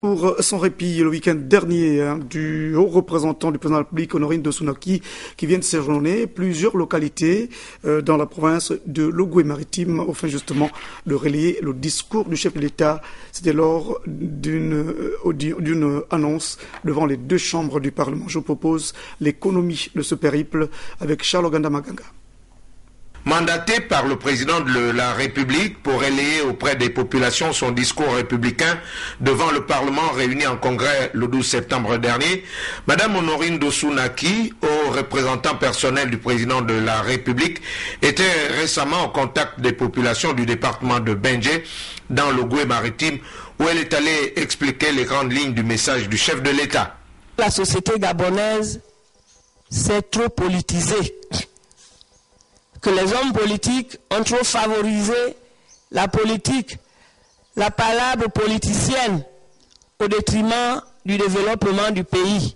Pour son répit le week-end dernier du haut représentant du président de la République, Honorine Dossounaki, qui vient de séjourner plusieurs localités dans la province de l'Ogooué-Maritime, afin justement de relayer le discours du chef de l'État. C'était lors d'une annonce devant les deux chambres du Parlement. Je vous propose l'économie de ce périple avec Charles Oganda Maganga. Mandaté par le président de la République pour relayer auprès des populations son discours républicain devant le Parlement réuni en congrès le 12 septembre dernier, Madame Honorine Dossounaki, haut représentant personnel du président de la République, était récemment en contact des populations du département de Benje, dans l'Ogooué-Maritime, où elle est allée expliquer les grandes lignes du message du chef de l'État. La société gabonaise s'est trop politisée. Que les hommes politiques ont trop favorisé la politique, la palabre politicienne, au détriment du développement du pays.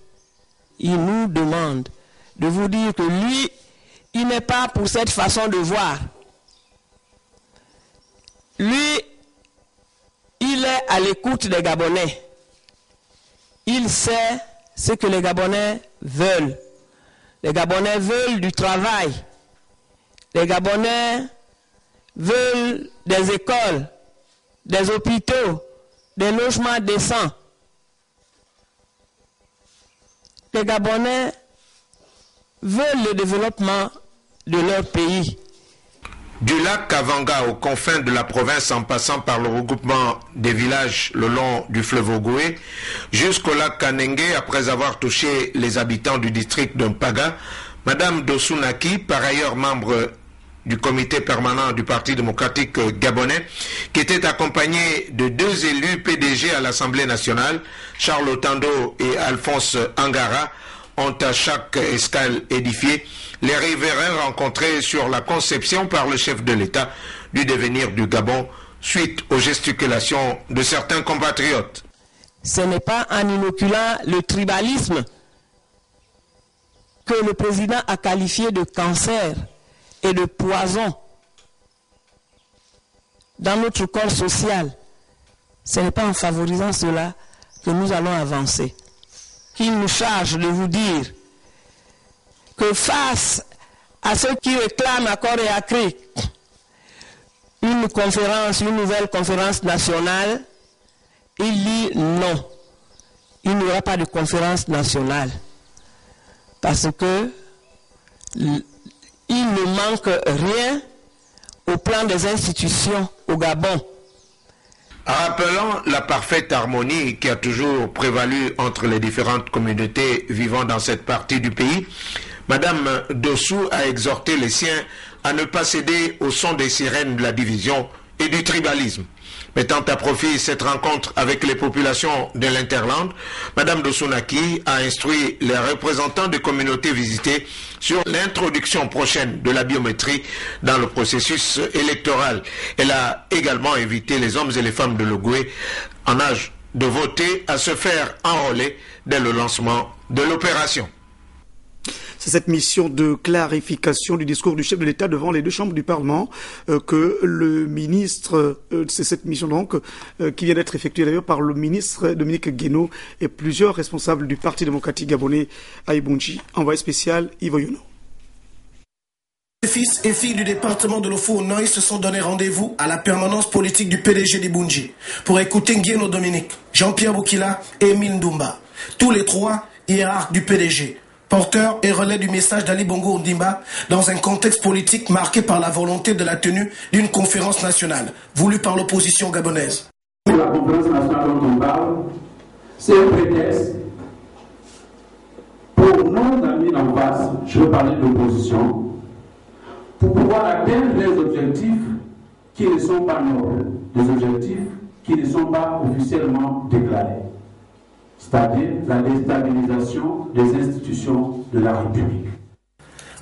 Il nous demande de vous dire que lui, il n'est pas pour cette façon de voir. Lui, il est à l'écoute des Gabonais. Il sait ce que les Gabonais veulent. Les Gabonais veulent du travail. Les Gabonais veulent des écoles, des hôpitaux, des logements décents. Les Gabonais veulent le développement de leur pays. Du lac Kavanga aux confins de la province en passant par le regroupement des villages le long du fleuve Ogooué jusqu'au lac Kanenge, après avoir touché les habitants du district de Mpaga, Madame Dossounaki, par ailleurs membre du comité permanent du Parti démocratique gabonais, qui était accompagné de deux élus PDG à l'Assemblée nationale, Charles Otando et Alphonse Angara, ont à chaque escale édifié les riverains rencontrés sur la conception par le chef de l'État du devenir du Gabon suite aux gesticulations de certains compatriotes. Ce n'est pas en inoculant le tribalisme que le président a qualifié de cancer et de poison dans notre corps social. Ce n'est pas en favorisant cela que nous allons avancer. Qu'il nous charge de vous dire que face à ceux qui réclament à corps et à cri une nouvelle conférence nationale, il dit non. Il n'y aura pas de conférence nationale. Parce que il ne manque rien au plan des institutions au Gabon. Rappelant la parfaite harmonie qui a toujours prévalu entre les différentes communautés vivant dans cette partie du pays, Madame Dossou a exhorté les siens à ne pas céder au son des sirènes de la division et du tribalisme. Mettant à profit cette rencontre avec les populations de l'Interland, Madame Dossounaki a instruit les représentants des communautés visitées sur l'introduction prochaine de la biométrie dans le processus électoral. Elle a également invité les hommes et les femmes de l'Ogooué en âge de voter à se faire enrôler dès le lancement de l'opération. C'est cette mission de clarification du discours du chef de l'État devant les deux chambres du Parlement que le ministre, c'est cette mission donc qui vient d'être effectuée d'ailleurs par le ministre Dominique Guénaud et plusieurs responsables du Parti démocratique gabonais à Ibunji. Envoyé spécial Ivo Yono. Les fils et filles du département de l'Ofo-Noy se sont donné rendez-vous à la permanence politique du PDG d'Ibunji pour écouter Nguéno Dominique, Jean-Pierre Boukila et Émile Ndoumba, tous les trois hiérarques du PDG. Porteur et relais du message d'Ali Bongo Ondimba dans un contexte politique marqué par la volonté de la tenue d'une conférence nationale, voulue par l'opposition gabonaise. La conférence nationale dont on parle, c'est un prétexte pour nos amis en face, je veux parler de l'opposition, pour pouvoir atteindre les objectifs qui ne sont pas nobles, des objectifs qui ne sont pas officiellement déclarés. C'est-à-dire la déstabilisation des institutions de la République.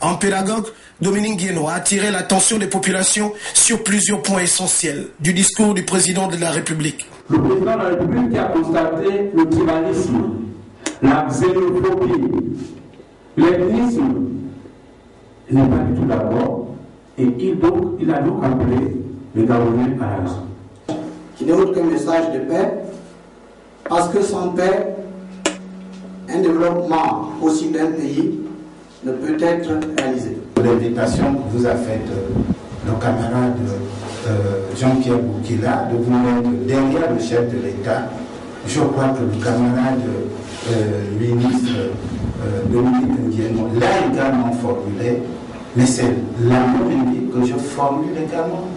En pédagogue, Dominique Guénaud a attiré l'attention des populations sur plusieurs points essentiels du discours du président de la République. Le président de la République a constaté le tribalisme, la xénophobie, l'ethnisme. Il n'est pas du tout d'accord et il a donc appelé les Gabonais à la raison. Qui n'est autre qu'un message de paix Parce que sans paix, un développement aussi d'un pays ne peut être réalisé. L'invitation que vous a faite le camarade Jean-Pierre Boukila de vous mettre derrière le chef de l'État, je crois que le camarade ministre Dominique Ndiéno l'a également formulé, mais c'est la même que je formule également.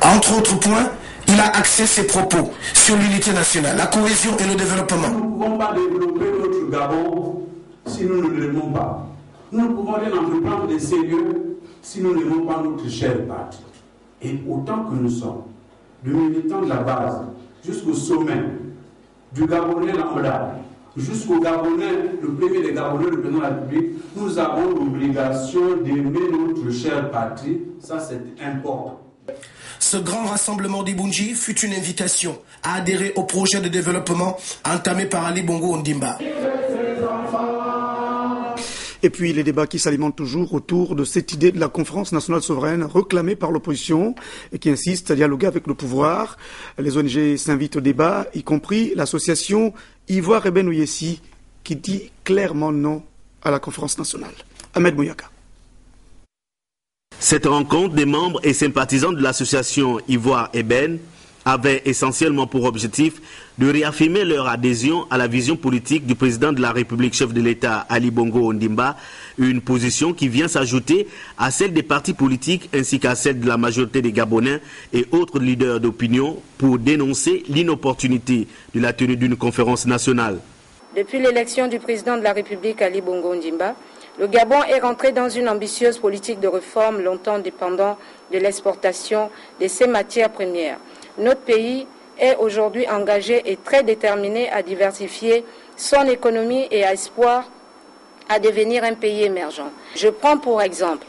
Entre autres points, il a axé ses propos sur l'unité nationale, la cohésion et le développement. Nous ne pouvons pas développer notre Gabon si nous ne l'aimons pas. Nous ne pouvons rien entreprendre de sérieux si nous n'aimons pas notre cher parti. Et autant que nous sommes, de militants de la base jusqu'au sommet, du Gabonais lambda jusqu'au Gabonais, le premier des Gabonais, le président de la République, nous avons l'obligation d'aimer notre cher patrie. Ça, c'est important. Ce grand rassemblement d'Ibunji fut une invitation à adhérer au projet de développement entamé par Ali Bongo Ondimba. Et puis les débats qui s'alimentent toujours autour de cette idée de la conférence nationale souveraine réclamée par l'opposition et qui insiste à dialoguer avec le pouvoir. Les ONG s'invitent au débat, y compris l'association Ivoire Eben Ouyessi qui dit clairement non à la conférence nationale. Ahmed Mouyaka. Cette rencontre des membres et sympathisants de l'association Ivoire Eben avait essentiellement pour objectif de réaffirmer leur adhésion à la vision politique du président de la République, chef de l'État Ali Bongo Ondimba, une position qui vient s'ajouter à celle des partis politiques ainsi qu'à celle de la majorité des Gabonais et autres leaders d'opinion pour dénoncer l'inopportunité de la tenue d'une conférence nationale. Depuis l'élection du président de la République Ali Bongo Ondimba, le Gabon est rentré dans une ambitieuse politique de réforme longtemps dépendant de l'exportation de ses matières premières. Notre pays est aujourd'hui engagé et très déterminé à diversifier son économie et à espoir à devenir un pays émergent. Je prends pour exemple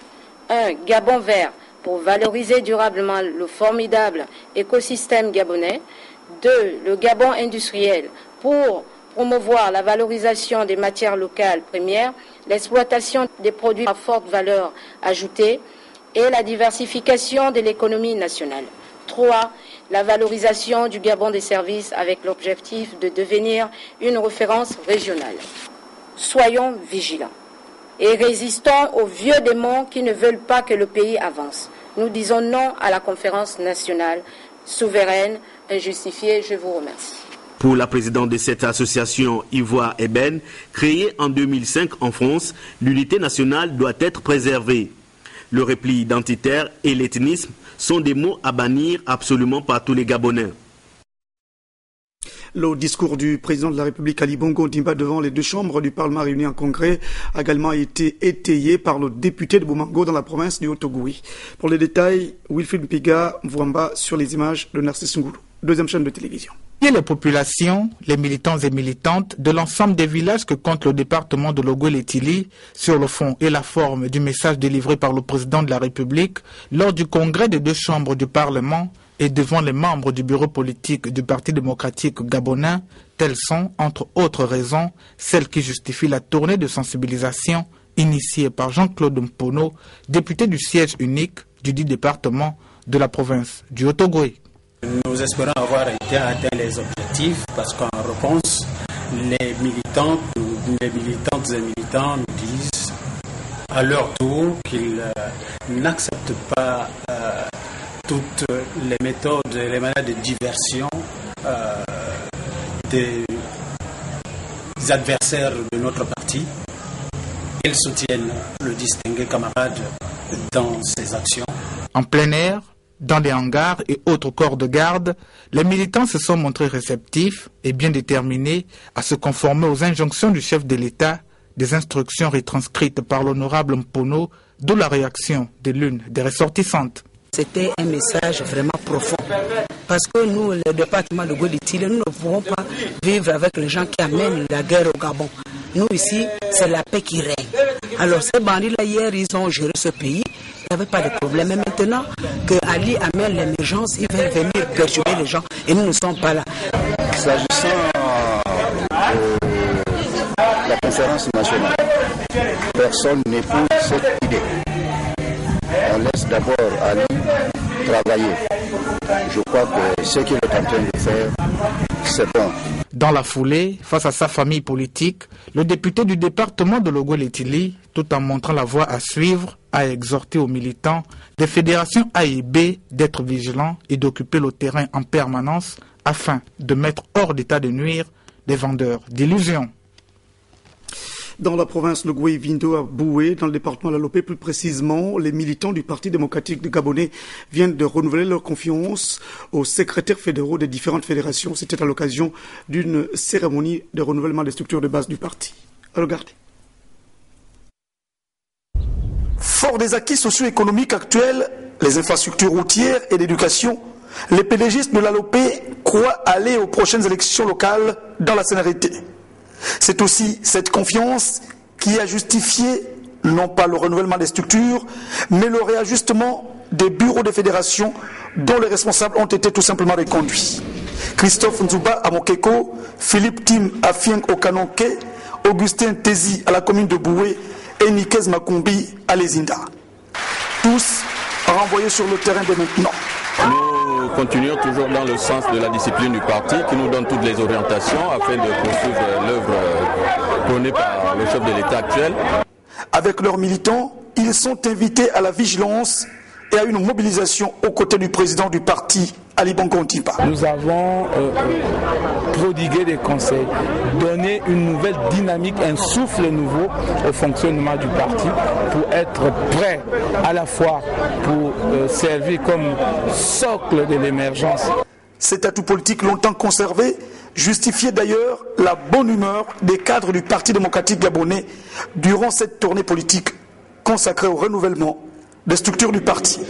un Gabon vert pour valoriser durablement le formidable écosystème gabonais, 2. Le Gabon industriel pour promouvoir la valorisation des matières locales premières, l'exploitation des produits à forte valeur ajoutée et la diversification de l'économie nationale. 3. La valorisation du Gabon des services avec l'objectif de devenir une référence régionale. Soyons vigilants et résistons aux vieux démons qui ne veulent pas que le pays avance. Nous disons non à la conférence nationale souveraine injustifiée. Je vous remercie. Pour la présidente de cette association Ivoire Eben, créée en 2005 en France, l'unité nationale doit être préservée. Le repli identitaire et l'ethnisme sont des mots à bannir absolument par tous les Gabonais. Le discours du président de la République Ali Bongo Ondimba devant les deux chambres du Parlement réunies en congrès a également été étayé par le député de Boumango dans la province du Haut-Ogooué. Pour les détails, Wilfried Mpiga Mwamba sur les images de Narcisse Ngoulou, deuxième chaîne de télévision. Les populations, les militants et militantes de l'ensemble des villages que compte le département de l'Ogooué-Létili sur le fond et la forme du message délivré par le président de la République lors du congrès des deux chambres du Parlement et devant les membres du bureau politique du Parti démocratique gabonais, telles sont, entre autres raisons, celles qui justifient la tournée de sensibilisation initiée par Jean-Claude Mpono, député du siège unique du dit département de la province du Haut-Ogooué. Nous espérons avoir atteint les objectifs parce qu'en réponse, les militantes et militants nous disent à leur tour qu'ils n'acceptent pas toutes les méthodes et les manières de diversion des adversaires de notre parti. Ils soutiennent le distingué camarade dans ses actions. En plein air, dans les hangars et autres corps de garde, les militants se sont montrés réceptifs et bien déterminés à se conformer aux injonctions du chef de l'État, des instructions retranscrites par l'honorable Mpono, d'où la réaction de l'une des ressortissantes. C'était un message vraiment profond. Parce que nous, le département de Ogooué-Létili, nous ne pouvons pas vivre avec les gens qui amènent la guerre au Gabon. Nous ici, c'est la paix qui règne. Alors ces bandits-là, hier, ils ont géré ce pays. Il n'y avait pas de problème. Mais maintenant que Ali amène l'émergence, il va venir perturber les gens et nous ne sommes pas là. S'agissant de la conférence nationale, personne n'épouse cette idée. On laisse d'abord Ali travailler. Je crois que ce qu'il est en train de faire, c'est bon. Dans la foulée, face à sa famille politique, le député du département de Logoué-Létili, tout en montrant la voie à suivre, a exhorté aux militants des fédérations A et B d'être vigilants et d'occuper le terrain en permanence afin de mettre hors d'état de nuire des vendeurs d'illusions. Dans la province Logoué Vindo à Boué, dans le département de la Lopé, plus précisément, les militants du Parti démocratique de Gabonais viennent de renouveler leur confiance aux secrétaires fédéraux des différentes fédérations. C'était à l'occasion d'une cérémonie de renouvellement des structures de base du parti. Regardez. Fort des acquis socio-économiques actuels, les infrastructures routières et l'éducation, les PDGistes de la Lopé croient aller aux prochaines élections locales dans la CNRT. C'est aussi cette confiance qui a justifié non pas le renouvellement des structures, mais le réajustement des bureaux des fédérations dont les responsables ont été tout simplement reconduits. Christophe Nzouba à Mokeko, Philippe Tim à Fieng au Kanonke, Augustin Tézi à la commune de Boué et Nikez Makumbi à Lezinda. Tous renvoyés sur le terrain dès maintenant. Nous continuons toujours dans le sens de la discipline du parti qui nous donne toutes les orientations afin de poursuivre l'œuvre prônée par le chef de l'État actuel. Avec leurs militants, ils sont invités à la vigilance et à une mobilisation aux côtés du président du parti, Ali Bongo Ondimba. Nous avons prodigué des conseils, donné une nouvelle dynamique, un souffle nouveau au fonctionnement du parti pour être prêt à la fois pour servir comme socle de l'émergence. Cet atout politique longtemps conservé justifiait d'ailleurs la bonne humeur des cadres du Parti démocratique gabonais durant cette tournée politique consacrée au renouvellement des structures du parti.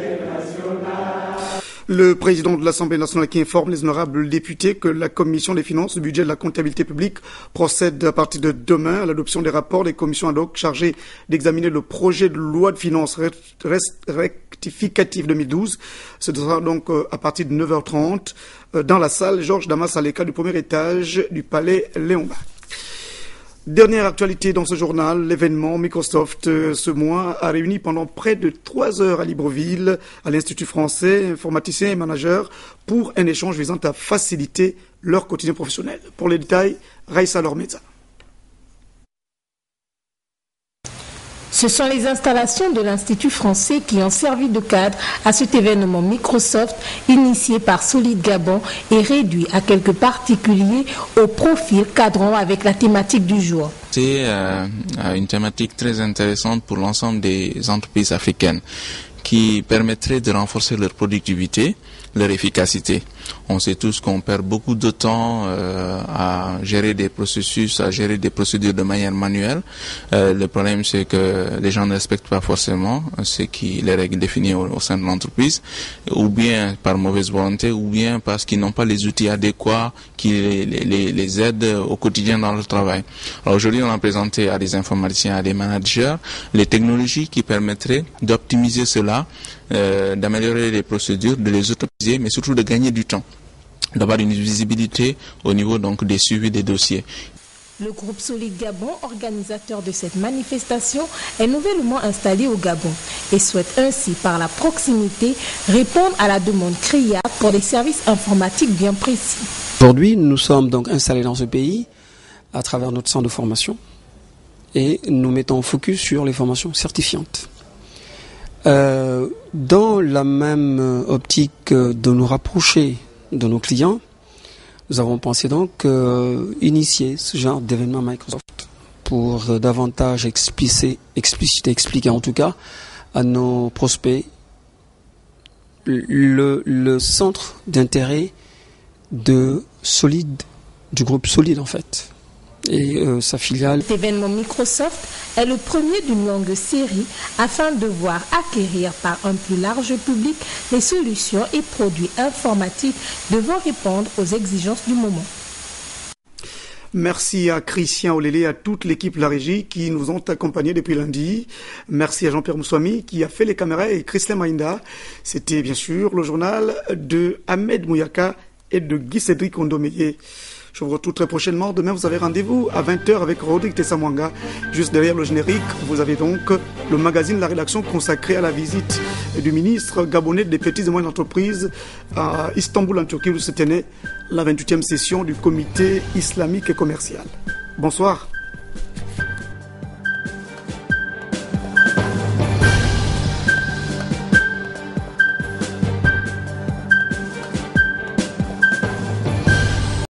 Le président de l'Assemblée nationale qui informe les honorables députés que la commission des finances, du budget et de la comptabilité publique procède à partir de demain à l'adoption des rapports des commissions ad hoc chargées d'examiner le projet de loi de finances rectificative 2012. Ce sera donc à partir de 9h30 dans la salle Georges Damas Aleka du premier étage du palais Léon Bach. Dernière actualité dans ce journal, l'événement Microsoft ce mois a réuni pendant près de 3 heures à Libreville, à l'Institut français, informaticiens et managers, pour un échange visant à faciliter leur quotidien professionnel. Pour les détails, Raissa Lormeza. Ce sont les installations de l'Institut français qui ont servi de cadre à cet événement Microsoft initié par Solid Gabon et réduit à quelques particuliers au profil cadrant avec la thématique du jour. C'est une thématique très intéressante pour l'ensemble des entreprises africaines qui permettrait de renforcer leur productivité, leur efficacité. On sait tous qu'on perd beaucoup de temps à gérer des processus, à gérer des procédures de manière manuelle. Le problème, c'est que les gens ne respectent pas forcément les règles définies au sein de l'entreprise, ou bien par mauvaise volonté, ou bien parce qu'ils n'ont pas les outils adéquats qui les aident au quotidien dans leur travail. Alors aujourd'hui, on a présenté à des informaticiens, à des managers, les technologies qui permettraient d'optimiser cela, d'améliorer les procédures, de les automatiser, mais surtout de gagner du temps, d'avoir une visibilité au niveau donc des suivis des dossiers. Le groupe Solid Gabon, organisateur de cette manifestation, est nouvellement installé au Gabon et souhaite ainsi, par la proximité, répondre à la demande CRIA pour des services informatiques bien précis. Aujourd'hui, nous sommes donc installés dans ce pays à travers notre centre de formation et nous mettons focus sur les formations certifiantes. Dans la même optique de nous rapprocher de nos clients, nous avons pensé donc initier ce genre d'événement Microsoft pour davantage expliquer en tout cas à nos prospects le centre d'intérêt de Solid, du groupe Solid en fait, et sa filiale. Cet événement Microsoft est le premier d'une longue série afin de voir acquérir par un plus large public les solutions et produits informatiques devant répondre aux exigences du moment. Merci à Christian Olélé et à toute l'équipe de la régie qui nous ont accompagnés depuis lundi. Merci à Jean-Pierre Moussouami qui a fait les caméras et Christian Maïnda. C'était bien sûr le journal de Ahmed Mouyaka et de Guy Cédric Ondomeye. Je vous retrouve très prochainement. Demain, vous avez rendez-vous à 20h avec Rodrigue Tessamwanga. Juste derrière le générique, vous avez donc le magazine La Rédaction consacré à la visite du ministre gabonais des petites et moyennes entreprises à Istanbul, en Turquie, où se tenait la 28e session du comité islamique et commercial. Bonsoir.